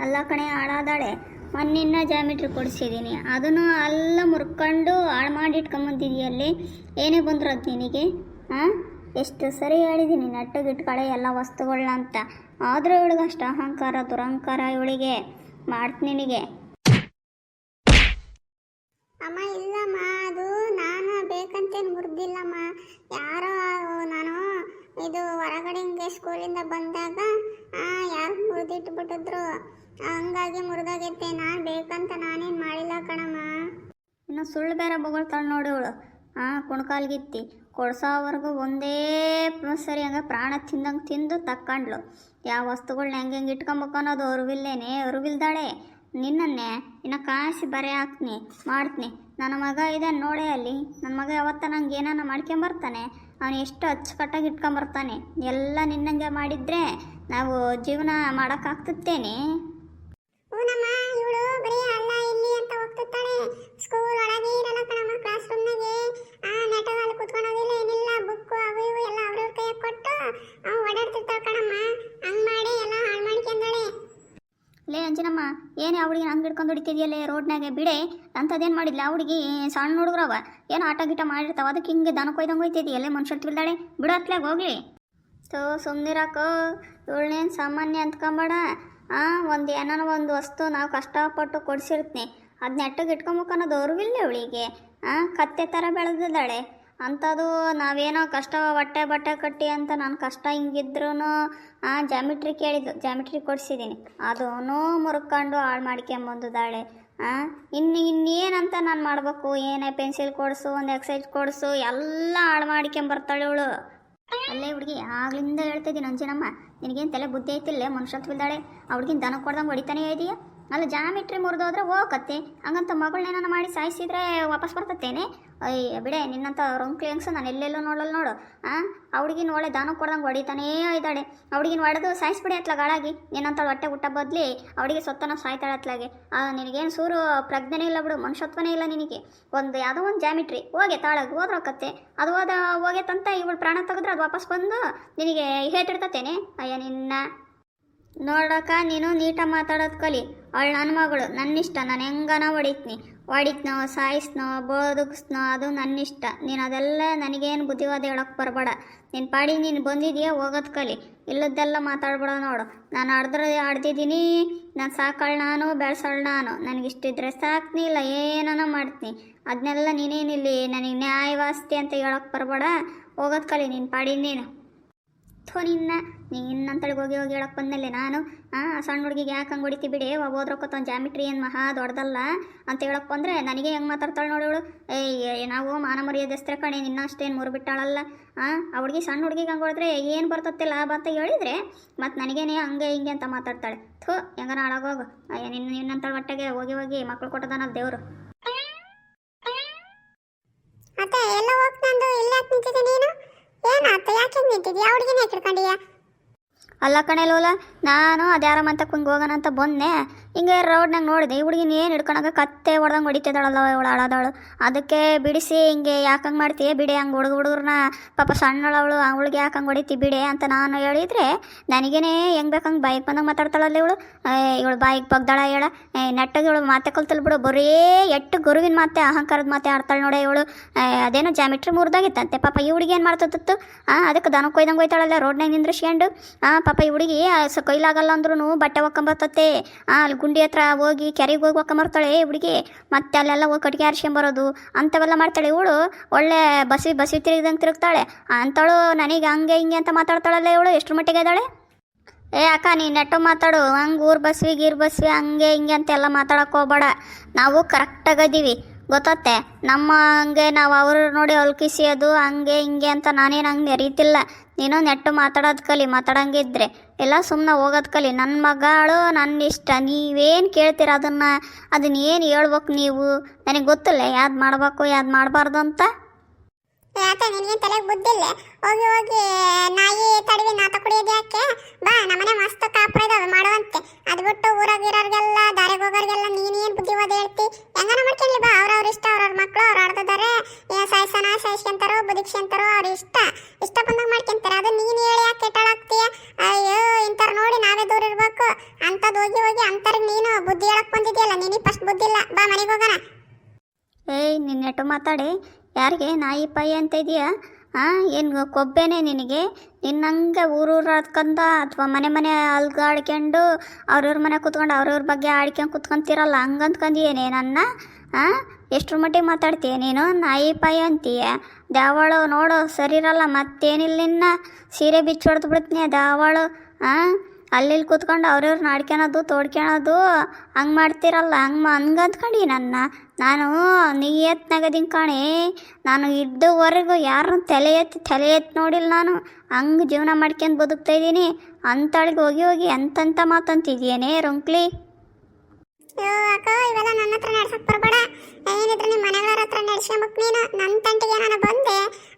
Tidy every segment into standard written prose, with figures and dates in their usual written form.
ಅಲ್ಲ ಕಣೆ ಹಾಳಾದಾಳೆ. ಮೊನ್ನಿನ್ನ ಜಾಮಿಟ್ರಿ ಕೊಡಿಸಿದ್ದೀನಿ, ಅದನ್ನು ಎಲ್ಲ ಮುರ್ಕೊಂಡು ಹಾಳು ಮಾಡಿ ಇಟ್ಕೊಂಬಂದಿದೆಯಲ್ಲಿ. ಏನೇ ಬಂದ್ರದು ನಿನಗೆ? ಹಾಂ, ಎಷ್ಟು ಸರಿ ಹೇಳಿದ್ದೀನಿ ನೆಟ್ಟಗಿಟ್ಕಳೆ ಎಲ್ಲ ವಸ್ತುಗಳನ್ನ ಅಂತ. ಆದರೂ ಇವಳಿಗೆ ಅಷ್ಟು ಅಹಂಕಾರ ದುರಹಂಕಾರ ಇವಳಿಗೆ. ಮಾಡ್ತೀನಿ ನಿನಗೆ. ಅಮ್ಮ ಇಲ್ಲಮ್ಮ, ಅದು ನಾನು ಬೇಕಂತೇನು ಮುರಿದಿಲ್ಲಮ್ಮ. ಯಾರೋ ನಾನು ಇದು ಹೊರಗಡೆ ಹಿಂಗೆ ಸ್ಕೂಲಿಂದ ಬಂದಾಗ ಯಾರು ಮುರಿದಿಟ್ಬಿಟ್ಟಿದ್ರು, ಹಂಗಾಗಿ ಮುರಿದೋಗೈತೆ. ನಾನು ಬೇಕಂತ ನಾನೇನು ಮಾಡಿಲ್ಲ ಕಣಮ್ಮ. ಇನ್ನು ಸುಳ್ಳು ಬೇರೆ ಬೊಗಳ್ತಾಳೆ ನೋಡಿ ಇವಳು. ಕುಣ್ಕಾಲ್ಗಿತ್ತಿ ಕೊಡ್ಸೋವರೆಗೂ ಒಂದೇ ಸರಿ ಹಂಗೆ ಪ್ರಾಣ ತಿಂದಂಗೆ ತಿಂದು ತಕ್ಕಂಡ್ಲು. ಯಾವ ವಸ್ತುಗಳ್ನ ಹೆಂಗೆ ಇಟ್ಕೊಬೇಕು ಅನ್ನೋದು ಅರಿವಿಲ್ಲೇನೆ, ಅರಿವಿಲ್ದಾಳೆ. ನಿನ್ನನ್ನೇ ಇನ್ನು ಕಾಸಿ ಬರೆ ಹಾಕ್ತೀನಿ, ಮಾಡ್ತೀನಿ. ನನ್ನ ಮಗ ಇದೆ ನೋಡೇ ಅಲ್ಲಿ. ನನ್ನ ಮಗ ಯಾವತ್ತ ನಂಗೆ ಏನಾನ ಮಾಡ್ಕೊಂಬರ್ತಾನೆ, ಅವನು ಎಷ್ಟು ಅಚ್ಚುಕಟ್ಟಾಗಿ ಇಟ್ಕೊಂಬರ್ತಾನೆ. ಎಲ್ಲ ನಿನ್ನಂಗೆ ಮಾಡಿದರೆ ನಾವು ಜೀವನ ಮಾಡೋಕ್ಕಾಗ್ತಿತ್ತೇನೆ? ಹೂನಮ್ಮ, ಇವಳು ಬರೀ ಅಲ್ಲ ಇಲ್ಲಿ ಅಂತ ಹೋಗ್ತಿರ್ತಾಳೆ. ಸ್ಕೂಲ್ ಒಳಗೆ ಇರಲ್ಲ ಕಣಮ್ಮ, ಕ್ಲಾಸ್ ರೂಮ್ನಾಗೆ ನೆಟ್ಟದಲ್ಲಿ ಕುತ್ಕೊಳ್ಳೋದಿಲ್ಲ, ಏನಿಲ್ಲ. ಬುಕ್ಕು ಅವು ಇವು ಎಲ್ಲ ಅವ್ರವ್ರ ಕೈಯಾಗ ಕೊಟ್ಟು ಓಡಾಡ್ತಿರ್ತಾಳೆ ಕಣಮ್ಮ. ಹಂಗೆ ಮಾಡಿ ಎಲ್ಲ ಹಾಳು ಮಾಡ್ಕೊಂಡಾಳೆ. ಲೇ ಅಂಜಿನಮ್ಮ, ಏನೇ ಆ ಹುಡುಗಿನ ಹಂಗೆ ಹಿಡ್ಕೊಂಡು ಹೊಡಿತಿದ್ಯಲ್ಲೇ ರೋಡ್ನಾಗೆ? ಬಿಡೆ, ಅಂಥದ್ದೇನು ಮಾಡಿಲ್ಲ ಆ ಹುಡುಗಿ. ಸಣ್ಣ ಹುಡುಗ್ರವ ಏನು ಆಟ ಗೀಟ ಮಾಡಿರ್ತಾವ, ಅದಕ್ಕೆ ಹಿಂಗೆ ದನ ಕೊಯ್ದಂಗೆ ಹೋಯ್ತಿದ್ಯಲ್ಲೇ ಮನುಷ್ಯರು ತಿಳ್ದಾಳೆ. ಬಿಡು ಅತ್ಲಾಗ ಹೋಗ್ಲಿ. ಸುಮ್ಮನಿರಾಕೋ, ಇವಳನ್ನೇನು ಸಾಮಾನ್ಯ ಅಂದ್ಕೊಂಬೇಡ. ಒಂದು ಏನಾನ ಒಂದು ವಸ್ತು ನಾವು ಕಷ್ಟಪಟ್ಟು ಕೊಡಿಸಿರ್ತೀನಿ, ಅದು ನೆಟ್ಟಗೆ ಇಟ್ಕೊಬೇಕು ಅನ್ನೋದು ಅರಿವಿಲ್ಲ ಇವಳಿಗೆ. ಕತ್ತೆ ಥರ ಬೆಳೆದಿದ್ದಾಳೆ. ಅಂಥದ್ದು ನಾವೇನೋ ಕಷ್ಟ ಹೊಟ್ಟೆ ಬಟ್ಟೆ ಕಟ್ಟಿ ಅಂತ ನಾನು ಕಷ್ಟ ಹಿಂಗಿದ್ರೂ ಜಾಮಿಟ್ರಿ ಕೇಳಿದ್ದು, ಜಾಮಿಟ್ರಿ ಕೊಡಿಸಿದ್ದೀನಿ, ಅದೂ ಮುರ್ಕೊಂಡು ಹಾಳು ಮಾಡ್ಕೊಂಬಂದಿದ್ದಾಳೆ. ಇನ್ನೇನಂತ ನಾನು ಮಾಡಬೇಕು? ಏನೇ ಪೆನ್ಸಿಲ್ ಕೊಡಿಸು, ಒಂದು ಎಕ್ಸೈಸ್ ಕೊಡಿಸು, ಎಲ್ಲ ಹಾಳು ಮಾಡ್ಕೊಂಬರ್ತಾಳೆ ಇವಳು. ಅಲ್ಲೇ ಹುಡುಗಿ, ಆಗ್ಲಿಂದ ಹೇಳ್ತಿದ್ದೀನಿ ಅಂಜಿನಮ್ಮ, ನಿನಗೇನು ತಲೆ ಬುದ್ಧಿ ಐತಿಲ್ಲೇ? ಮನುಷ್ಯತ್ವಿಲ್ದಾಳೆ. ಆ ಹುಡುಗಿನ ದನ ಕೊಡ್ದಂಗೆ ಹೊಡಿತಾನೆ ಇದೆಯಾ? ಅಲ್ಲ, ಜಾಮಿಟ್ರಿ ಮುರಿದೋದ್ರೆ ಹೋಗತ್ತೆ, ಹಂಗಂತ ಮಗಳನ್ನೇನ ಮಾಡಿ ಸಾಯಿಸಿದ್ರೆ ವಾಪಸ್ ಬರ್ತತ್ತೇನೆ? ಅಯ್ಯ ಬಿಡೆ, ನಿನ್ನಂಥ ರೊಂಕ್ಲಿ ಹೆಂಗ್ಸು ನಾನು ಎಲ್ಲೆಲ್ಲೂ ನೋಡಲ್ಲ ನೋಡು. ಹುಡುಗಿನ ಒಳ್ಳೆ ದಾನ ಕೊಡ್ದಂಗೆ ಹೊಡಿತಾನೇ ಇದ್ದಾಳೆ. ಹುಡುಗಿನ ಹೊಡೆದು ಸಾಯಿಸ್ಬಿಡಿ ಅತ್ಲಾಗ ಹಾಳಾಗಿ. ನಿನ್ನಂಥ ಹೊಟ್ಟೆ ಊಟ ಬದಲಿ ಅವಳಿಗೆ ಸೊತ್ತನ ಸಾಯ್ತಾಳೆ ಅತ್ಲಾಗೆ. ನಿನಗೇನು ಸೂರು ಪ್ರಜ್ಞೆನೇ ಇಲ್ಲ ಬಿಡು, ಮನುಷ್ಯತ್ವನೇ ಇಲ್ಲ ನಿನಗೆ. ಯಾವುದೋ ಒಂದು ಜಾಮಿಟ್ರಿ ಹೋಗೆ ತಾಳಾಗ ಹೋದ್ರಕ್ಕತ್ತೆ, ಅದು ಹೋಗೈತಂತ ಇವಳು ಪ್ರಾಣ ತೆಗೆದ್ರೆ ಅದು ವಾಪಸ್ ಬಂದು ನಿನಗೆ ಹೇಟಿರ್ತತೇನೆ? ಅಯ್ಯ ನಿನ್ನ ನೋಡಕ್ಕ, ನೀನು ನೀಟಾಗಿ ಮಾತಾಡೋದು ಕಲಿ. ಅವಳು ನನ್ನ ಮಗಳು, ನನ್ನಿಷ್ಟ. ನಾನು ಹೆಂಗನ ಹೊಡಿತ್ನೋ ಸಾಯಿಸ್ನೋ ಬದುಕಿಸ್ನೋ ಅದು ನನ್ನಿಷ್ಟ. ನೀನು ಅದೆಲ್ಲ ನನಗೇನು ಬುದ್ಧಿವಾದ ಹೇಳೋಕ್ಕೆ ಬರಬೇಡ. ನಿನ್ನ ಪಾಡಿ ನೀನು ಬಂದಿದೆಯಾ, ಹೋಗೋದು ಕಲಿ. ಇಲ್ಲದ್ದೆಲ್ಲ ಮಾತಾಡ್ಬೇಡ ನೋಡು. ನಾನು ಆಡ್ದಿದ್ದೀನಿ, ನಾನು ಸಾಕಳು ನಾನು, ಬೆಳೆಸೋಳು ನಾನು. ನನಗಿಷ್ಟಿದ್ರೆ ಸಾಕ್ನಿ, ಇಲ್ಲ ಏನೋ ಮಾಡ್ತೀನಿ. ಅದನ್ನೆಲ್ಲ ನೀನೇನಿಲ್ಲಿ ನನಗೆ ನ್ಯಾಯವಾಸ್ತಿ ಅಂತ ಹೇಳೋಕ್ಕೆ ಬರಬೇಡ. ಹೋಗೋದು ಕಲಿ ನಿನ್ನ ಪಾಡಿ ನೀನು. ನಿನ್ನಂತಳಿಗೆ ಹೋಗಿ ಹೇಳಕ್ಕೆ ಬಂದಲ್ಲೇ ನಾನು. ಸಣ್ಣ ಹುಡುಗಿಗೆ ಯಾಕೆ ಹಂಗೆ ಹೊಡಿತಿ? ಬಿಡಿ, ಹೋದ್ರೊಕ್ಕತ್ತ ಒಂದು ಜಾಮಿಟ್ರಿ ಏನು ಮಹಾ ದೊಡ್ಡದಲ್ಲ ಅಂತ ಹೇಳಕ್ಕೆ ಬಂದರೆ ನನಗೆ ಹೆಂಗೆ ಮಾತಾಡ್ತಾಳೆ ನೋಡಿವಳು. ನಾವು ಮಾನ ಮರ್ಯಾದೆಸ್ತ್ರೆ ಕಣೆ, ನಿನ್ನ ಅಷ್ಟೇನು ಮುರಿಬಿಟ್ಟಾಳಲ್ಲ. ಆ ಹುಡುಗಿ ಸಣ್ಣ ಹುಡುಗಿಗೆ ಹಂಗೆ ಹೊಡೆದ್ರೆ ಏನು ಬರ್ತತ್ತೆ ಲಾಭ ಅಂತ ಹೇಳಿದರೆ ಮತ್ತು ನನಗೇನೆ ಹಂಗೆ ಹಿಂಗೆ ಅಂತ ಮಾತಾಡ್ತಾಳೆ. ಹೆಂಗನ ಹಾಳಾಗೋಗು. ನಿನ್ನಂತಳ ಹೊಟ್ಟೆಗೆ ಹೋಗಿ ಮಕ್ಕಳು ಕೊಟ್ಟದಾನ ದೇವರು. ಮತ್ತೆ ಎಲ್ಲ ಹೋಗ್ತಂದು ಇಲ್ಲ ನಿಂತಿದ್ದೆ ನೀನು? ಏನಾಯ್ತು? ಯಾಕೆ ನಿಂತಿದ್ಯಾ? ಹುಡುಗಿನ ಹಿಡ್ಕೊಂಡಿಯಾ? ಅಲ್ಲ ಕಣೆ ಲೋಲ, ನಾನು ಅದ್ಯಾರ ಮಂತಕ್ಕೆ ಹಿಂಗೆ ಹೋಗೋಣ ಅಂತ ಬಂದೆ. ಹಿಂಗೆ ರೋಡ್ನಾಗ ನೋಡಿದೆ, ಈ ಹುಡುಗಿನ ಏನು ಹಿಡ್ಕೊಳಗ ಕತ್ತೆ ಹೊಡೆದಂಗೆ ಹೊಡಿತಿದ್ದಾಳಲ್ಲ ಇವಳು ಹಾಳಾದವಳು. ಅದಕ್ಕೆ ಬಿಡಿಸಿ ಹಿಂಗೆ ಯಾಕೆ ಹಂಗೆ ಮಾಡ್ತೀಯ ಬಿಡೆ, ಹಂಗೆ ಹುಡುಗರನ್ನ ಪಾಪ ಸಣ್ಣಳವಳು, ಅವಳಿಗೆ ಯಾಕೆ ಹಂಗೆ ಹೊಡಿತಿ ಬಿಡೆ ಅಂತ ನಾನು ಹೇಳಿದರೆ ನನಗೇನೆ ಹೆಂಗೆ ಬೇಕಂಗೆ ಬಾಯಿಗೆ ಬಂದಂಗೆ ಮಾತಾಡ್ತಾಳಲ್ಲ ಇವಳು. ಇವಳು ಬಾಯಿಗೆ ಬಗ್ದಾಳ ಹೇಳ. ನೆಟ್ಟಾಗಿ ಇವಳು ಮಾತೆ ಕಲ್ತಲ್ ಬಿಡು, ಬರೀ ಎಟ್ಟು ಗುರುವಿನ ಮಾತೆ ಅಹಂಕಾರದ ಮಾತೆ ಆಡ್ತಾಳೆ ನೋಡ ಇವಳು. ಅದೇನೋ ಜಾಮಿಟ್ರಿ ಮುರಿದಾಗಿತ್ತಂತೆ ಪಾಪ. ಈ ಹುಡುಗಿ ಏನು ಮಾಡ್ತತ್ತು? ಅದಕ್ಕೆ ದನ ಕೊಯ್ದಂಗೆ ಹೋಯ್ತಾಳಲ್ಲ ರೋಡ್ನಾಗ ನಿಂದ್ರಿಸ್ಕೊಂಡು. ಪಾಪ ಈ ಹುಡುಗಿ ಕೈಲಾಗಲ್ಲ ಅಂದ್ರೂ ಬಟ್ಟೆ ಒಕ್ಕಂಬರ್ತತೆ. ಅಲ್ಲಿ ಗುಂಡಿ ಹತ್ರ ಹೋಗಿ ಕೆರೆಗೆ ಹೋಗಿ ಒಕ್ಕಂಬರ್ತಾಳೆ ಹುಡುಗಿ. ಮತ್ತೆ ಅಲ್ಲೆಲ್ಲ ಹೋಗಿ ಕಟ್ಟಿಗೆ ಆರಿಸ್ಕೊಂಬರೋದು ಅಂಥವೆಲ್ಲ ಮಾಡ್ತಾಳೆ ಇವಳು. ಒಳ್ಳೆ ಬಸಿ ತಿರುಗಿದಂಗೆ ತಿರುಗ್ತಾಳೆ ಅಂಥವಳು. ನನಗೆ ಹಂಗೆ ಹಿಂಗೆ ಅಂತ ಮಾತಾಡ್ತಾಳಲ್ಲ ಇವಳು. ಎಷ್ಟರ ಮಟ್ಟಿಗೆ ಇದ್ದಾಳೆ? ಅಕ್ಕ, ನೀನು ನೆಟ್ಟು ಮಾತಾಡು. ಹಂಗೆ ಊರು ಬಸ್ವಿ ಗೀರು ಬಸ್ವಿ ಹಂಗೆ ಹಿಂಗೆ ಅಂತೆಲ್ಲ ಮಾತಾಡೋಕೆ ಹೋಗ್ಬೇಡ. ನಾವು ಕರೆಕ್ಟಾಗದೀವಿ ಗೊತ್ತತ್ತೆ. ನಮ್ಮ ಹಂಗೆ ನಾವು ಅವರು ನೋಡಿ ಹೊಲ್ಕಿಸಿಯೋದು ಹಂಗೆ ಹಿಂಗೆ ಅಂತ ನಾನೇನು ಹಂಗೆ ಅರಿತಿಲ್ಲ. ನೀನು ನೆಟ್ಟು ಮಾತಾಡೋದು ಕಲಿ. ಮಾತಾಡಂಗಿದ್ರೆ ಎಲ್ಲ ಸುಮ್ಮನೆ ಹೋಗೋದು ಕಲಿ. ನನ್ನ ಮಗಳು ನನ್ನ ಇಷ್ಟ. ನೀವೇನು ಕೇಳ್ತೀರ ಅದನ್ನ ಏನು ಹೇಳ್ಬೇಕು ನೀವು? ನನಗೆ ಗೊತ್ತಿಲ್ಲ ಯಾವ್ದು ಮಾಡಬೇಕು ಯಾವ್ದು ಮಾಡಬಾರ್ದು ಅಂತ. ಯಾಕೆ ನಿನಗೆ ತಲೆಗೆ ಬುದ್ಧಿಲ್ಲ? ಹೋಗಿ ನಾಯಿ ತಡವಿ ನಾತ ಕುಡಿಯೋದು ಯಾಕೆ? ಬಾ, ನಮ್ಮನೆ ಮಸ್ತ್ ಕಾಪುರ ಇದಾವೆ ಮಾಡುವಂತೆ. ಅದು ಬಿಟ್ಟು ಊರಾಗಿರೋರಿಗೆಲ್ಲ ದಾರಿಗೆ ಹೋಗೋರಿಗೆಲ್ಲ ನೀನೇನು ಬುದ್ಧಿವಾದ ಹೇಳ್ತಿ? ಹೆಂಗನ ಮಾಡ್ಕೊಳ್ಳಿ ಬಾ. ಅವ್ರವ್ರ ಇಷ್ಟ, ಅವ್ರವ್ರ ಮಕ್ಕಳು ಅವ್ರು ಆಡ್ತಿದ್ದಾರೆ. ಸಾಯಿಸ್ಕೊಂತಾರೋ ಬದುಕ್ಸ್ಕೊಂತಾರೋ ಅವ್ರ ಇಷ್ಟ ಬಂದಾಗ ಮಾಡ್ಕೊಂತಾರೆ. ಅದು ನೀನು ಹೇಳಿ ಯಾಕೆ ಕೆಟ್ಟಾಳಾಗ್ತೀಯ? ಅಯ್ಯೋ, ಇಂಥವ್ರು ನೋಡಿ ನಾವೇ ದೂರ ಇರಬೇಕು. ಅಂಥದ್ದು ಹೋಗಿ ಹೋಗಿ ಅಂತರ್ಗೆ ನೀನು ಬುದ್ಧಿ ಹೇಳಕ್ ಬಂದಿದ್ಯಲ್ಲ, ನಿನಗೆ ಫಸ್ಟ್ ಬುದ್ಧಿ ಇಲ್ಲ. ಬಾ ಮನೆಗೆ ಹೋಗೋಣ. ಏಯ್ ನಿನ್ನೆಟ್ಟು ಮಾತಾಡಿ ಯಾರಿಗೆ ನಾಯಿ ಪಾಯಿ ಅಂತ ಇದೆಯಾ? ಏನು ಕೊಬ್ಬೇನೆ ನಿನಗೆ? ನಿನ್ನಂಗೆ ಊರೂರು ಆಡ್ಕೊಂಡ ಅಥವಾ ಮನೆ ಮನೆ ಅಲ್ಗಾಡ್ಕೊಂಡು ಅವ್ರವ್ರ ಮನೆ ಕೂತ್ಕೊಂಡು ಅವ್ರವ್ರ ಬಗ್ಗೆ ಆಡ್ಕೊಂಡು ಕೂತ್ಕೊಂತೀರಲ್ಲ, ಹಂಗಂದ್ಕೊಂಡಿಯೇನೆ ನನ್ನ? ಎಷ್ಟ್ರ ಮಟ್ಟಿಗೆ ಮಾತಾಡ್ತೀಯ ನೀನು? ನಾಯಿ ಪಾಯಿ ಅಂತೀಯ? ದ್ಯಾವಾಳು ನೋಡು ಸರಿ ಇರಲ್ಲ, ಮತ್ತೇನಿಲ್ಲ ನಿನ್ನ ಸೀರೆ ಬಿಚ್ಚಿ ಹೊಡೆದು ಬಿಡ್ತೀನಿ ದ್ಯಾವಾಳು. ಅಲ್ಲಿ ಕೂತ್ಕೊಂಡು ಅವ್ರವ್ರನ್ನ ಆಡ್ಕೊಳೋದು ತೋಡ್ಕೊಳೋದು ಹಂಗೆ ಮಾಡ್ತಿರಲ್ಲ, ಹಂಗಂದ್ಕೊಂಡು ನಾನು ನಿಯತ್ನಾಗದೀನಿ ಕಾಣೆ. ನಾನು ಇದ್ದವರೆಗೂ ಯಾರನ್ನೂ ತಲೆ ಎತ್ತಿ ನೋಡಿಲ್ಲ. ನಾನು ಹಂಗೆ ಜೀವನ ಮಾಡ್ಕೊಂಡು ಬದುಕ್ತಾ ಇದ್ದೀನಿ. ಅಂತಳಿಗೆ ಹೋಗಿ ಹೋಗಿ ಎಂತೆಂಥ ಮಾತಂತಿದ್ಯೇನೆ ರುಂಕ್ಲಿ? ಅಯ್ಯೋ ಅಕ್ಕ, ಇವೆಲ್ಲ ನನ್ನ ಹತ್ರ ನಡ್ಸಕ್ ಬರ್ಬೇಡ. ಏನಿದ್ರೆ ನಿಮ್ಮ ಮನೆಗಳ ಹತ್ರ ನಡ್ಸ್ಕೊಂಬಕ್ ನೀನು. ನನ್ನ ತಂಟಿಗೆ ನಾನು ಬಂದೆ,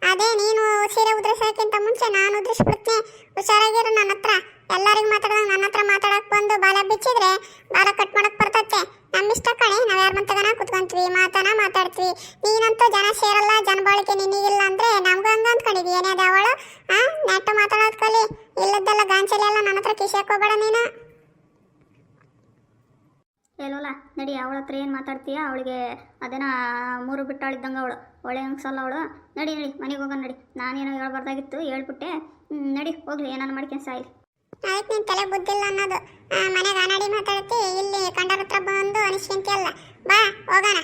ಅದೇ ನೀನು ಸೀರೆ ಉದ್ರಿಸೋಕ್ಕಿಂತ ಮುಂಚೆ ನಾನು ಉದ್ರಿಸ್ಬಿಡ್ತೀನಿ. ಹುಷಾರಾಗಿರು. ನನ್ನ ಹತ್ರ ಎಲ್ಲರಿಗೂ ಮಾತಾಡ್ದಂಗೆ ನನ್ನ ಹತ್ರ ಮಾತಾಡಕ್ ಬಂದು ಬಾಲ ಬಿಚ್ಚಿದ್ರೆ ಬಾಲ ಕಟ್ ಮಾಡಕ್ ಬರ್ತೈತೆ. ನಮ್ಮಿಷ್ಟ ಕಣೆ, ನಾವು ಯಾರ ಮಂತಗನ ಕುತ್ಕೊಂತೀವಿ, ಮಾತಾಡ್ತೀವಿ. ನೀನಂತೂ ಜನ ಸೇರಲ್ಲ, ಜನಬಾಳಿಕೆ ನಿನಗಿಲ್ಲ ಅಂದ್ರೆ ನಮ್ಗೂ ಹಂಗ ಅಂದ್ಕೊಂಡಿದ್ವಿ. ಏನೇದ ಅವಳು ನೆಟ್ಟು ಮಾತಾಡೋದ್ ಕಲಿ. ಇಲ್ಲದ್ದೆಲ್ಲ ಗಾಂಚಲಿ ಎಲ್ಲ ನನ್ನ ಹತ್ರ ಕಿಶಕ್ ಹೋಗ್ಬೇಡ ನೀನು. ಹೇಳೋಲ್ಲ ನಡಿ, ಅವಳ ಹತ್ರ ಏನು ಮಾತಾಡ್ತೀಯ? ಅವಳಿಗೆ ಅದೇನ ಮೂರು ಬಿಟ್ಟಾಳಿದ್ದಂಗೆ ಅವಳು, ಒಳ್ಳೆ ಅನ್ಸಲ್ಲ ಅವಳು. ನಡಿ ಮನೆಗೆ ಹೋಗೋಣ ನಡಿ. ನಾನೇನೋ ಹೇಳ್ಬಾರ್ದಾಗಿತ್ತು, ಹೇಳ್ಬಿಟ್ಟೆ. ನಡಿ ಹೋಗ್ಲಿ, ಏನಾನು ಮಾಡ್ಕೊಂಡು ಸಾಯ್ಲಿ. ಆಯ್ತು, ನಿನ್ ತಲೆ ಬುದ್ಧಿಲ್ಲ ಅನ್ನೋದು. ಮನೆಗೆ ಅನಾಡಿ ಮಾತಾಡ್ತಿ, ಇಲ್ಲಿ ಕಂಡರ ಹತ್ರ ಬಂದು ಅನಿಸ್ಕೊಂತಿಯಲ್ಲ. ಬಾ ಹೋಗೋಣ.